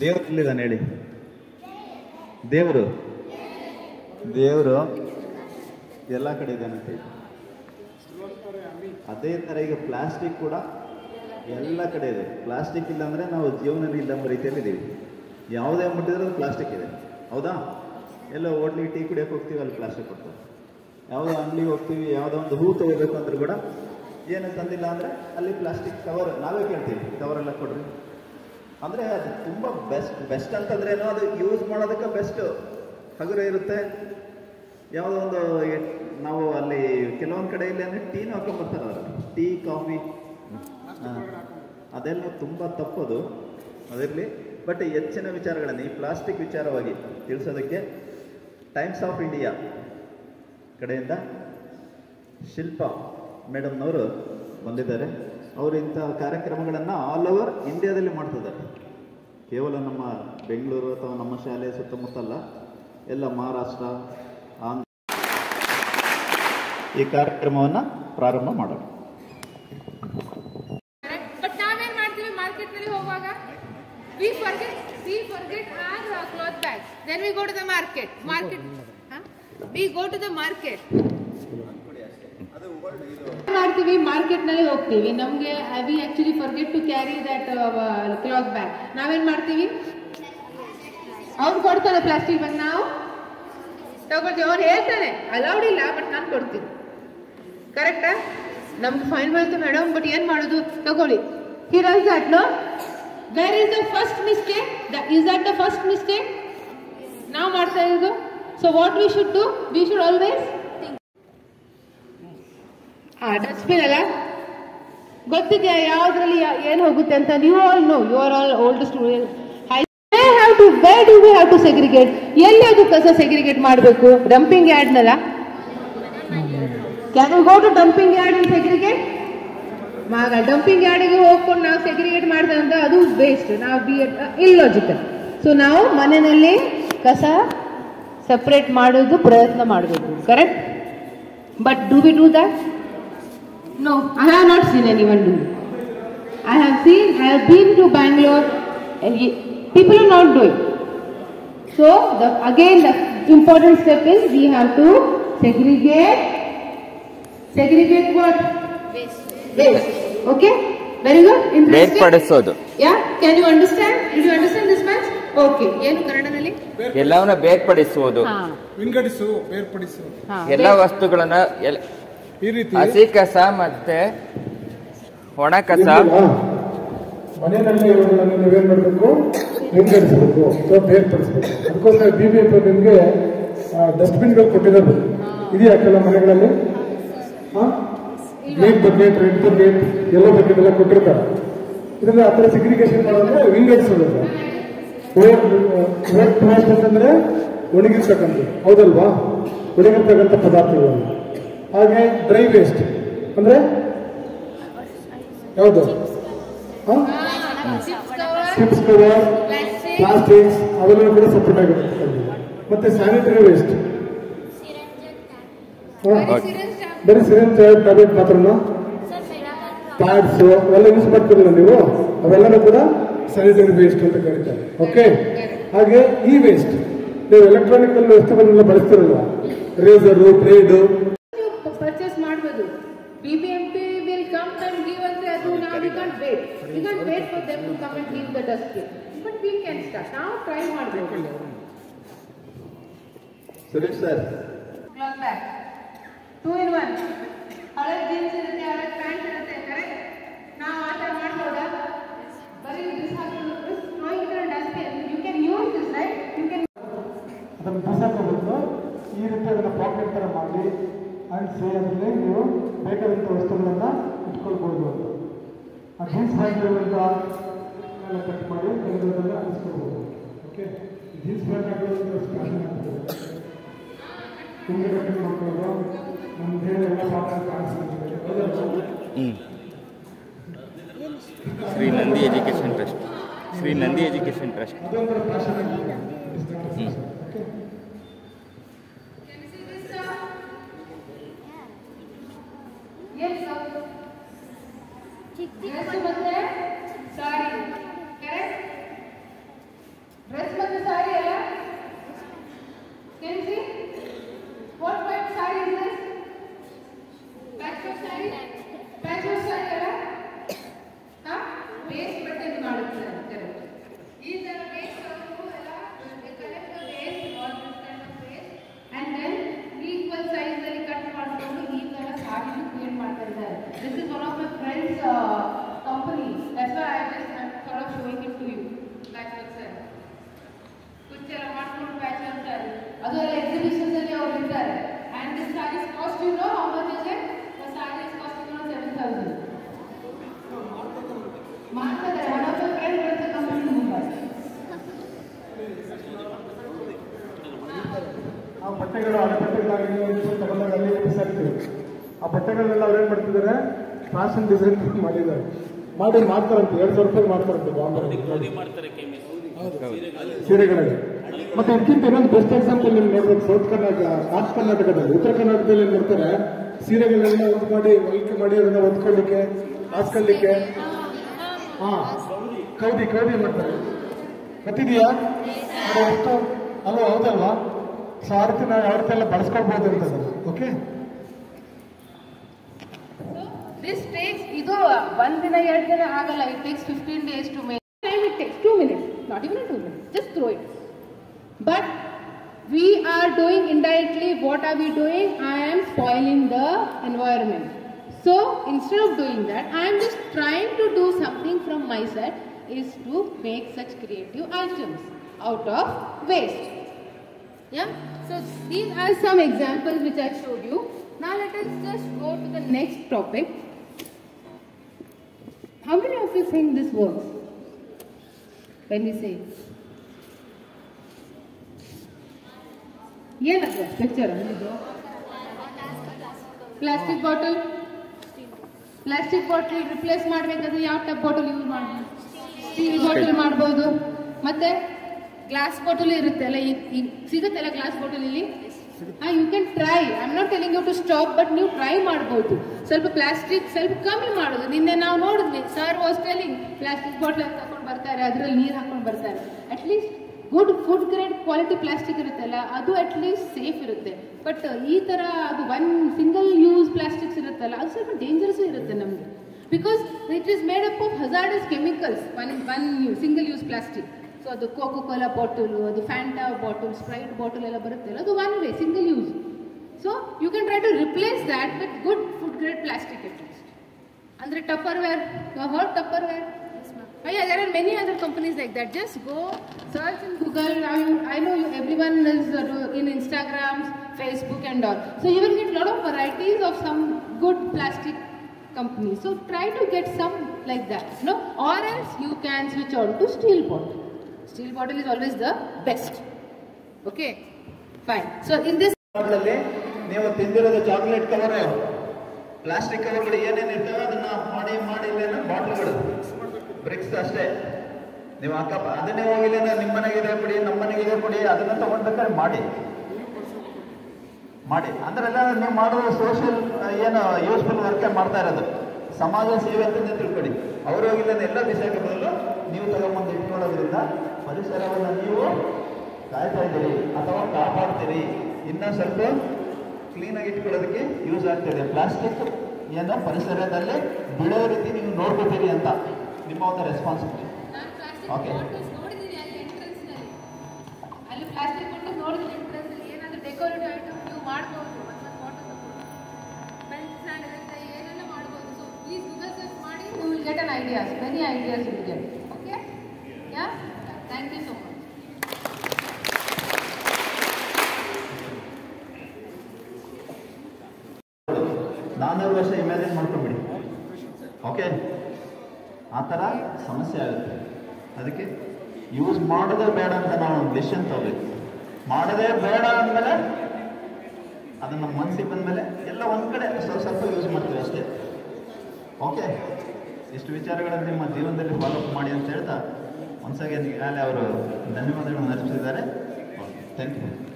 ದೇವರಿದ್ದಾನೆ ಹೇಳಿ. ದೇವರು ದೇವರು ಎಲ್ಲ ಕಡೆ ಇದ್ದಾನಂತೆ. ಅದೇ ಥರ ಈಗ ಪ್ಲಾಸ್ಟಿಕ್ ಕೂಡ ಎಲ್ಲ ಕಡೆ ಇದೆ. ಪ್ಲಾಸ್ಟಿಕ್ ಇಲ್ಲ ಅಂದರೆ ನಾವು ಜೀವನ ಇಲ್ಲ ಎಂಬ ರೀತಿಯಲ್ಲಿ ಇದ್ದೀವಿ. ಯಾವುದೇ ಮುಟ್ಟಿದ್ರೆ ಅದು ಪ್ಲಾಸ್ಟಿಕ್ ಇದೆ, ಹೌದಾ? ಎಲ್ಲೋ ಹೋಟ್ಲಿಗೆ ಟೀ ಕುಡಿಯೋಕೆ ಹೋಗ್ತೀವಿ, ಅಲ್ಲಿ ಪ್ಲಾಸ್ಟಿಕ್ ಕೊಡ್ತಾರೆ. ಯಾವುದೋ ಅಂಗಡಿಗೆ ಹೋಗ್ತೀವಿ, ಯಾವುದೋ ಒಂದು ಹೂ ತಗೋಬೇಕು ಅಂದ್ರೂ ಕೂಡ ಏನು ತಂದಿಲ್ಲ ಅಂದರೆ ಅಲ್ಲಿ ಪ್ಲಾಸ್ಟಿಕ್ ಕವರ್, ನಾವೇ ಕೇಳ್ತೀವಿ ಕವರೆಲ್ಲ ಕೊಡ್ರಿ ಅಂದರೆ. ಅದು ತುಂಬ ಬೆಸ್ಟ್ ಅಂತಂದ್ರೇನೋ ಅದು ಯೂಸ್ ಮಾಡೋದಕ್ಕೆ ಬೆಸ್ಟ್, ಹಗುರ ಇರುತ್ತೆ. ಯಾವುದೋ ಒಂದು ನಾವು ಅಲ್ಲಿ ಕೆಲವೊಂದು ಕಡೆಯಲ್ಲಿ ಅಂದರೆ ಟೀನ ಹಾಕೊಂಡ್ಬರ್ತಾರೆ, ಅವರು ಟೀ ಕಾಫಿ ಅದೆಲ್ಲ ತುಂಬ ತಪ್ಪದು, ಅದಿರಲಿ. ಬಟ್ ಹೆಚ್ಚಿನ ವಿಚಾರಗಳನ್ನು ಈ ಪ್ಲಾಸ್ಟಿಕ್ ವಿಚಾರವಾಗಿ ತಿಳಿಸೋದಕ್ಕೆ ಟೈಮ್ಸ್ ಆಫ್ ಇಂಡಿಯಾ ಕಡೆಯಿಂದ ಶಿಲ್ಪಾ ಮೇಡಮ್ನವರು ಬಂದಿದ್ದಾರೆ. ಅವರು ಇಂಥ ಕಾರ್ಯಕ್ರಮಗಳನ್ನು ಆಲ್ ಓವರ್ ಇಂಡಿಯಾದಲ್ಲಿ ಮಾಡ್ತಿದ್ದಾರೆ. ಕೇವಲ ನಮ್ಮ ಬೆಂಗಳೂರು ಅಥವಾ ನಮ್ಮ ಶಾಲೆ ಸುತ್ತಮುತ್ತಲ್ಲ, ಎಲ್ಲ ಮಹಾರಾಷ್ಟ್ರ, ಆಂಧ್ರ ಈ ಕಾರ್ಯಕ್ರಮವನ್ನು ಪ್ರಾರಂಭ ಮಾಡೋಣ. ಬಟ್ ನಾವೇನ್ ಮಾಡ್ತೀವಿ ಮಾರ್ಕೆಟ್ನಲ್ಲಿ ಹೋಗುವಾಗ we forget our cloth bags. Then we go to the market. We go to the market. ಮಾಡ್ತೀವಿ ಮಾರ್ಕೆಟ್ ನಲ್ಲಿ ಹೋಗ್ತೀವಿ, ನಮ್ಗೆ we actually forget to carry that cloth bag. ನಾವೇನ್ ಮಾಡ್ತೀವಿ, ಅವ್ನು ಕೊಡ್ತಾನೆ ಪ್ಲಾಸ್ಟಿಕ್ ಬ್ಯಾಗ್, ನಾವು ತಗೊಳ್ತೀವಿ. ಅವ್ನು ಹೇಳ್ತಾನೆ ಅಲೌಡ್ ಇಲ್ಲ, ಬಟ್ ನಾನು ಕೊಡ್ತೀನಿ. ಕರೆಕ್ಟಾ? ನಮ್ಗೆ ಫೈನ್ ಬರುತ್ತೆ ಮೇಡಮ್, ಬಟ್ ಏನ್ ಮಾಡೋದು, ತಗೊಳ್ಳಿ. He does that, no? Where is the first mistake? Is that the first mistake? ನಾವು ಮಾಡ್ತಾ ಇರೋದು. So what we should do? We should always think. Dustbin ಅಲ್ಲ, ಗೊತ್ತಿದೆಯಾ ಯಾವ್ದ್ರಲ್ಲಿ ಏನ್ ಹೋಗುತ್ತೆ ಅಂತ? You all know. You are all old students. Where do we have to segregate? ಎಲ್ಲಿ ಅದು ಕಸ ಸೆಗ್ರಿಗೇಟ್ ಮಾಡಬೇಕು? ಡಂಪಿಂಗ್ ಯಾರ್ಡ್ ನಲ್ಲ? Can we go to dumping yard and segregate? Dumping ಯಾರ್ಡಿಗೆ ಹೋಗ್ಕೊಂಡು ನಾವು ಸೆಗ್ರಿಗೇಟ್ ಮಾಡ್ದೆ ಅಂದ್ರೆ ಅದು ವೇಸ್ಟ್, ನಾವು ಇಲ್ಲಾಜಿಕಲ್. ಸೊ ನಾವು ಮನೆಯಲ್ಲಿ ಕಸ ಸೆಪರೇಟ್ ಮಾಡೋದು ಪ್ರಯತ್ನ ಮಾಡಬೇಕು, correct? But do we do that? No, I have not seen anyone do. I have been to Bangalore and people are not doing. So again the important step is we have to segregate what? Waste. Okay, very good. Interesting. ಬೇರ್ಪಡಿಸೋದು. Yeah, can you understand? Did you understand this much? Okay. ಏನು ಕನ್ನಡದಲ್ಲಿ? ಎಲ್ಲವನ್ನ ಬೇರ್ಪಡಿಸುವುದು, ವಿಂಗಡಿಸು, ಬೇರ್ಪಡಿಸು. ಎಲ್ಲ ವಸ್ತುಗಳನ್ನ ಈ ರೀತಿ ಹಸಿ ಕಸ ಮತ್ತೆ ಒಣ ಕಸ ಮನೆಯಲ್ಲಿ ಇವುಗಳನ್ನು ನೀವೇನ್ ಮಾಡಬೇಕು, ವಿಂಗಡಿಸಬೇಕು ಅಥವಾ ಬೇರ್ಪಡಿಸಬೇಕು. ಅದಕ್ಕೋಸ್ಕರ BBMP ನಿಮಗೆ ಡಸ್ಟ್ಬಿನ್ಗಳು ಕೊಟ್ಟಿರೋದು ಇದೆಯಾ ಕೆಲವು ಮನೆಗಳಲ್ಲಿ? Green bucket, red bucket, yellow bucket ಎಲ್ಲ ಕೊಟ್ಟಿರ್ತಾರೆ. ಇದನ್ನ ಆ ಥರ ಸಿಗ್ರಿಗೇಷನ್ ಮಾಡೋದ್ರೆ ವಿಂಗಡಿಸೋದು. ವೆಟ್ ವೇಸ್ಟ್ ಅಂತಂದ್ರೆ ಒಣಗಿರ್ತಕ್ಕಂಥದ್ದು, ಹೌದಲ್ವಾ? ಒಣಗಿರ್ತಕ್ಕಂಥ ಪದಾರ್ಥಗಳು. ಹಾಗೆ ಡ್ರೈ ವೇಸ್ಟ್ ಅಂದ್ರೆ ಯಾವುದು? ಚಿಪ್ಸ್ ಕವರ್, ಪ್ಲಾಸ್ಟಿಕ್ಸ್ ಅವೆಲ್ಲ ಕೂಡ ಸಪರೇಟ್ ಆಗಿರ್ತಕ್ಕಂಥದ್ದು. ಮತ್ತೆ ಸ್ಯಾನಿಟರಿ ವೇಸ್ಟ್, ಬರೀ ಸಿರಿಂಜ್ ಟ್ಯಾಬ್ಲೆಟ್ ಮಾತ್ರನಾ? ಪ್ಯಾಡ್ಸ್ ಅವೆಲ್ಲ ಯೂಸ್ ಮಾಡ್ತಿರಲ್ಲ ನೀವು, ಅವೆಲ್ಲನೂ ಕೂಡ ಸ್ಯಾನಿಟರಿ ವೇಸ್ಟ್ ಅಂತ ಕರೀತಾರೆ. ಓಕೆ. ಹಾಗೆ ಈ ವೇಸ್ಟ್, ನೀವು ಎಲೆಕ್ಟ್ರಾನಿಕಲ್ ವಸ್ತುಗಳನ್ನೆಲ್ಲ ಬಳಸ್ತಿರಲ್ವ, ರೇಸರು, ಬ್ಲೇಡು ಪರ್ಚೇಸ್ ಮಾಡಬಹುದು. BBMP will come and give us ಅದು. ನಾವು we can't wait for them to come and give the dustbin, but we can start now. Try ಮಾಡಬೇಕು. Suresh sir, cloth bag 2 in 1. ಹಳೆ jeans ಇರುತ್ತೆ, ಹಳೆ pant ಇರುತ್ತೆ, correct? ನಾವು ಆ ಥರ ಮಾಡ್ಬೋದಾ? ಬರೀ ಬಿಸಾಕೋದು, dustbin you can use this, right? You can ಅದನ್ನು ಬಿಸಾಕೋಬೇಕು. ಈ ರೀತಿ ಅದನ್ನು ಪಾಕೆಟ್ ಥರ ಮಾಡಿ ಅಂಟಿಸಿ ಅದರಲ್ಲಿ ನೀವು ಬೇಕಾದಂಥ ವಸ್ತುಗಳನ್ನು ಇಟ್ಕೊಳ್ಬೋದು. ಆ ಜೀನ್ಸ್ ಪ್ಯಾಂಟ್ ಎಲ್ಲ ಕಟ್ ಮಾಡಿ ಅದನ್ನೆಲ್ಲ ಅಂಟಿಸ್ಕೊಳ್ಬೋದು. ಓಕೆ. ಜೀನ್ಸ್ ಪ್ಯಾಂಟ್ ಹಾಕೋದು ಫ್ಯಾಷನ್ ಆಗ್ತದೆ, ಹಿಂಗೆ ಕಟ್ಟಿ ಮಾಡ್ಕೊಳ್ಳೋದು, ನಮ್ಮ ಬೇರೆ ಎಲ್ಲ ಪಾತ್ರ ಕಾಣಿಸ್ತಾರೆ. Shri Nandi education trust Shri Nandi education trust. ಅದೊಂಥರ ಫ್ಯಾಷನ್ ಆಗಿದೆ. ಓಕೆ ಡ್ರೆಸ್ ಮತ್ತೆ ಸಾರಿ, ಕರೆಕ್ಟ್? ಡ್ರೆಸ್ ಮತ್ತೆ ಸಾರಿ ಅಲ್ಲ? Can you see? What type of saree is this? Patchwork saree? Patchwork saree ಅಲ್ಲ? ಹಾ? Waist button ಮಾಡುತ್ತಾರೆ, correct. ಈ ತರ waist ಅವರು ಎಲ್ಲ collect the waist, all this kind of waist, and then equal size ಅಲ್ಲಿ ಕಟ್ ಮಾಡಿಕೊಂಡು ಈ ತರ saree ಕ್ರಿಯೇಟ್ ಮಾಡ್ತಾ ಇದ್ದಾರೆ. This is one of my friends' company. That's why I'm sort of showing it to you. Patchwork saree. ಕುಚ್ಚೆಲ್ಲ ಮಾಡ್ಕೊಂಡು patchwork saree. ಅದು ಎಲ್ಲ exhibitions ಅಲ್ಲಿ ಅವರು ಇದ್ದಾರೆ. And this saree cost, you know how much is it? The saree is costing around 7,000. ಮಾಡ್ತಾರೆ. One of my friends runs a company in Mumbai. ಆ ಬಟ್ಟೆಗಳು ಹಳೆ ಬಟ್ಟೆಗಳಾಗಿ ತಗೊಂಡಾಗ ಅಲ್ಲಿ ಬಿಸಾಕ್ತೀವಿ. ಆ ಬಟ್ಟೆಗಳನ್ನೆಲ್ಲ ಅವ್ರು ಏನು ಮಾಡ್ತಿದ್ದಾರೆ, ಫ್ಯಾಷನ್ ಡಿಸೈನ್ ಮಾಡಿದ್ದಾರೆ. ಮಾಡ್ತಾರಂತೆ 2,000 ರೂಪಾಯಿ ಮಾಡ್ತಾರಂತೆ ಬಾಂಬೆ ಸೀರೆಗಳಲ್ಲಿ. ಮತ್ತೆ ಇದಕ್ಕಿಂತ ಇನ್ನೊಂದು ಬೆಸ್ಟ್ ಎಕ್ಸಾಂಪಲ್ ನೀವು ನೋಡ್ಬೇಕು. ಸೌತ್ ಕರ್ನಾಟಕ, ನಾರ್ತ್ ಕರ್ನಾಟಕದಲ್ಲಿ, ಉತ್ತರ ಕರ್ನಾಟಕದಲ್ಲಿ ಏನ್ ಮಾಡ್ತಾರೆ, ಸೀರೆಗಳನ್ನೆಲ್ಲ ಒಂದು ಮಾಡಿ ಹೊಲಿಕೆ ಮಾಡಿ ಅದನ್ನ ಹೊತ್ಕೊಳ್ಳಿಕ್ಕೆ, ಹಾಸ್ಕೊಳ್ಳಿಕ್ಕೆ ಕೌದಿ ಮಾಡ್ತಾರೆ. ಗೊತ್ತಿದೆಯಾ ಎಷ್ಟು? ಅಲ್ವಾ? ಹೌದಲ್ವಾ? ಸೊ ಆ ರೀತಿ ನಾವು ಯಾವ ರೀತಿ ಎಲ್ಲ ಬಳಸ್ಕೊಳ್ಬಹುದು ಅಂತ. ಓಕೆ, This takes, ಇದು ಒಂದಿನ 2 ದಿನ ಆಗಲ್ಲ. It takes 15 days to make. Time it takes 2 minutes, not even 2 minutes. Just throw it. But we are doing indirectly. What are we doing? I am spoiling the environment. So instead of doing that, I am just trying to do something from my side, is to make such creative items out of waste. Yeah. So these are some examples which I showed you. Now let us just go to the next topic. How many of you think this works? When we say, ये लगा picture plastic bottle replace ಮಾಡಬೇಕಾದ್ರೆ ಯಾವ type bottle use ಮಾಡಬಹುದು? Steel bottle ಮಾಡಬಹುದು. ಮತ್ತೆ glass bottle ಇರುತ್ತೆ ಅಲ್ಲ, ಈಗ ಸಿಗುತ್ತಲ್ಲ ಗ್ಲಾಸ್ ಬಾಟಲ್ ಇಲ್ಲಿ. You can try. I am not telling you to stop, but ನೀವು ಟ್ರೈ ಮಾಡಬಹುದು. ಸ್ವಲ್ಪ ಪ್ಲಾಸ್ಟಿಕ್ ಸ್ವಲ್ಪ ಕಮ್ಮಿ ಮಾಡೋದು. ನಿನ್ನೆ ನಾವು ನೋಡಿದ್ವಿ, sir was telling plastic bottle ತಗೊಂಡು ಬರ್ತಾರೆ, ಅದರಲ್ಲಿ ನೀರು ಹಾಕೊಂಡು ಬರ್ತಾರೆ. At least good food grade quality plastic ಇರುತ್ತಲ್ಲ, ಅದು ಅಟ್ಲೀಸ್ಟ್ ಸೇಫ್ ಇರುತ್ತೆ. ಬಟ್ ಈ ಥರ ಅದು ಸಿಂಗಲ್ ಯೂಸ್ ಪ್ಲಾಸ್ಟಿಕ್ಸ್ ಇರುತ್ತಲ್ಲ, ಅದು ಸ್ವಲ್ಪ ಡೇಂಜರಸ್ ಇರುತ್ತೆ ನಮಗೆ. Because it is made up of hazardous chemicals. One single use plastic. So ಅದು ಕೋಕೋ ಕೋಲಾ ಬಾಟಲು, ಅದು ಫ್ಯಾಂಟಾ ಬಾಟಲ್, ಸ್ಪ್ರೈಟ್ ಬಾಟಲ್ ಎಲ್ಲ ಬರುತ್ತಲ್ಲ, ಅದು one way single use. So you can try to replace that with good food grade plastic at least. ಅಂದರೆ Tupperware, you have heard Tupperware? Yeah, there are many other companies like that. Just go search in Google. I know everyone is in Instagram, Facebook and all. So you will get a lot of varieties of some good plastic companies. So try to get some like that, no? Or else you can switch on to steel bottle. Steel bottle is always the best. Okay, fine. So in this ನೀವು ತಿಂದಿರೋದು chocolate cover, plastic ಕವರ್ಗಳು ಏನೇನು ಇರ್ತವೆ ಅದನ್ನ ಮಾಡಿ ಇಲ್ಲೇನ ಬಾಟ್ಲ್ಗಳು BRICS ಅಷ್ಟೇ. ನೀವು ಅಕ್ಕಪ್ಪ ಅದನ್ನೇ ಹೋಗಿಲ್ಲೇನ ನಿಮ್ಮ ಮನೆಗಿದೆ ಕೊಡಿ, ನಮ್ಮ ಮನೆಗಿದೆ ಕೊಡಿ, ಅದನ್ನ ತಗೊಂಡ್ಬೇಕಾದ್ರೆ ಮಾಡಿ ಅಂದ್ರೆಲ್ಲ ನೀವು ಮಾಡೋದು ಸೋಷಿಯಲ್ ಏನು ಯೂಸ್ಫುಲ್ ವರ್ಕ್ ಮಾಡ್ತಾ ಇರೋದು, ಸಮಾಜ ಸೇವೆ ಅಂತಲೇ ತಿಳ್ಕೊಳ್ಳಿ. ಅವ್ರು ಹೋಗಿಲ್ಲ ಎಲ್ಲ ಬಿಸಾಕ ಬದಲು ನೀವು ತಗೊಂಬಂದು ಇಟ್ಕೊಳ್ಳೋದ್ರಿಂದ ಪರಿಸರವನ್ನು ನೀವು ಕಾಯ್ತಾ ಇದ್ದೀರಿ ಅಥವಾ ಕಾಪಾಡ್ತೀರಿ. ಇನ್ನೂ ಸ್ವಲ್ಪ ಕ್ಲೀನಾಗಿ ಇಟ್ಕೊಳ್ಳೋದಕ್ಕೆ ಯೂಸ್ ಆಗ್ತಿದೆ. ಪ್ಲಾಸ್ಟಿಕ್ ಏನೋ ಪರಿಸರದಲ್ಲಿ ಬಿಡೋ ರೀತಿ ನೀವು ನೋಡ್ಕೋತೀರಿ ಅಂತ ನಿಮ್ಮ ಒಂದು ರೆಸ್ಪಾನ್ಸಿಬಿಲಿಟಿ. ಓಕೆ, ಅಲ್ಲಿ ಪ್ಲಾಸ್ಟಿಕ್ ಬಾಟಲ್ ನೋಡಿದ್ರೆ ಎಂಟ್ರೆನ್ಸ್ ಅಲ್ಲಿ ಏನಾದರೂ ಡೆಕೋರೇಟಿವ್ ಐಟಮ್ ನೀವು ಮಾಡ್ಬೋದು. ಏನೆಲ್ಲ ಮಾಡ್ಬೋದು. ಸೊ ಪ್ಲೀಸ್ ಗೂಗಲ್ ಸರ್ಚ್ ಮಾಡಿ, you will get an ideas, many ideas will get. Okay, yeah, thank you so much. 400 ವರ್ಷ ಇಮ್ಯಾಜಿನ್ ಮಾಡ್ಕೊಂಬಿಡಿ. ಓಕೆ, ಆ ಥರ ಸಮಸ್ಯೆ ಆಗುತ್ತೆ. ಅದಕ್ಕೆ ಯೂಸ್ ಮಾಡೋದೇ ಬೇಡ ಅಂತ ನಾವು ಡಿಸಿಷನ್ ತಗೋಬೇಕು. ಮಾಡೋದೇ ಬೇಡ ಅಂದಮೇಲೆ ಅದು ನಮ್ಮ ಮನಸ್ಸಿಗೆ ಬಂದಮೇಲೆ ಎಲ್ಲ ಒಂದು ಕಡೆ ಸ್ವಲ್ಪ ಯೂಸ್ ಮಾಡ್ತೀವಿ ಅಷ್ಟೇ. ಓಕೆ, ಇಷ್ಟು ವಿಚಾರಗಳನ್ನು ನಿಮ್ಮ ಜೀವನದಲ್ಲಿ ಫಾಲೋ ಅಪ್ ಮಾಡಿ ಅಂತ ಹೇಳ್ತಾ ಒನ್ಸ್ ಅಗೇನ್ ಈಗಾಗಲೇ ಅವರು ಧನ್ಯವಾದಗಳನ್ನು ಅರ್ಪಿಸಿದ್ದಾರೆ. Thank you.